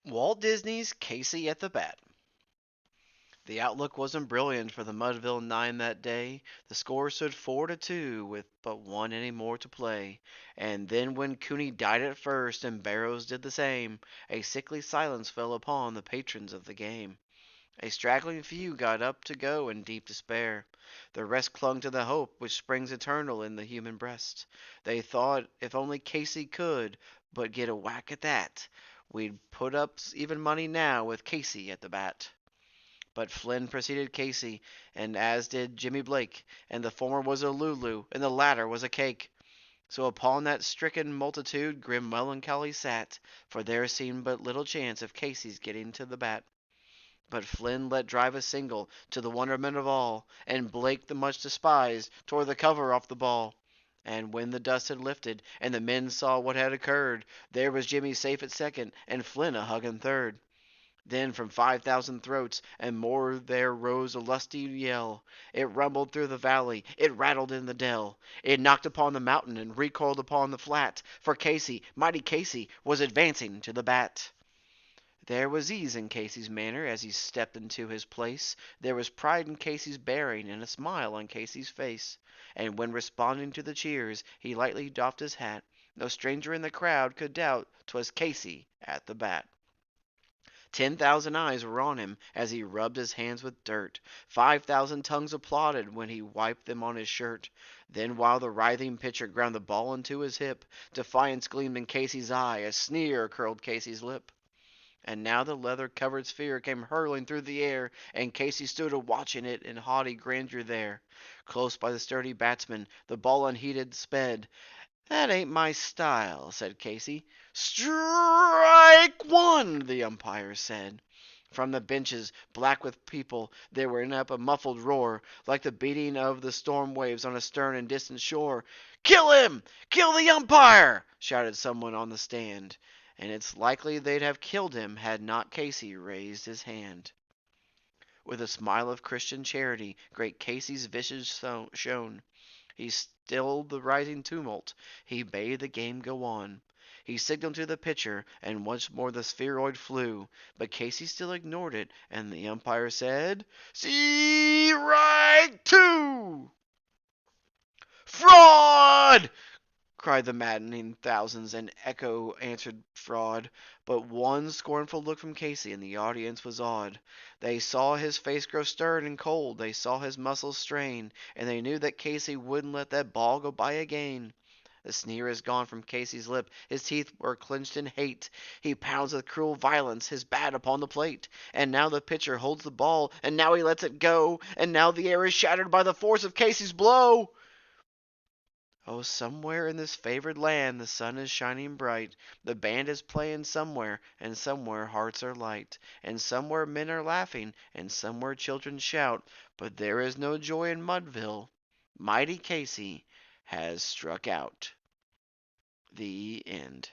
Walt Disney's Casey at the Bat. The outlook wasn't brilliant for the Mudville Nine that day. The score stood 4-2 with but one inning more to play. And then when Cooney died at first and Barrows did the same, a sickly silence fell upon the patrons of the game. A straggling few got up to go in deep despair. The rest clung to the hope which springs eternal in the human breast. They thought if only Casey could but get a whack at that, we'd put up even money now with Casey at the bat. But Flynn preceded Casey, and as did Jimmy Blake, and the former was a Lulu, and the latter was a cake. So upon that stricken multitude grim melancholy sat, for there seemed but little chance of Casey's getting to the bat. But Flynn let drive a single, to the wonderment of all, and Blake, the much despised, tore the cover off the ball. And when the dust had lifted, and the men saw what had occurred, there was Jimmy safe at second, and Flynn a hugging third. Then from 5,000 throats and more there rose a lusty yell. It rumbled through the valley, it rattled in the dell. It knocked upon the mountain and recoiled upon the flat, for Casey, mighty Casey, was advancing to the bat. There was ease in Casey's manner as he stepped into his place. There was pride in Casey's bearing and a smile on Casey's face. And when responding to the cheers, he lightly doffed his hat. No stranger in the crowd could doubt 'twas Casey at the bat. 10,000 eyes were on him as he rubbed his hands with dirt. 5,000 tongues applauded when he wiped them on his shirt. Then while the writhing pitcher ground the ball into his hip, defiance gleamed in Casey's eye, a sneer curled Casey's lip. And now the leather-covered sphere came hurtling through the air, and Casey stood a-watching it in haughty grandeur there. Close by the sturdy batsman, the ball unheeded sped. "That ain't my style," said Casey. "Strike one!" the umpire said. From the benches, black with people, there went up a muffled roar, like the beating of the storm waves on a stern and distant shore. "Kill him! Kill the umpire!" shouted someone on the stand. And it's likely they'd have killed him had not Casey raised his hand. With a smile of Christian charity, great Casey's visage shone. He stilled the rising tumult. He bade the game go on. He signaled to the pitcher, and once more the spheroid flew. But Casey still ignored it, and the umpire said, "Strike two!" "Fraud!" cried the maddening thousands, and echo answered fraud. But one scornful look from Casey, and the audience was awed. They saw his face grow stern and cold, they saw his muscles strain, and they knew that Casey wouldn't let that ball go by again. The sneer is gone from Casey's lip, his teeth were clenched in hate. He pounds with cruel violence his bat upon the plate. And now the pitcher holds the ball, and now he lets it go, and now the air is shattered by the force of Casey's blow. Oh, somewhere in this favored land the sun is shining bright, the band is playing somewhere, and somewhere hearts are light, and somewhere men are laughing, and somewhere children shout, but there is no joy in Mudville. Mighty Casey has struck out. The end.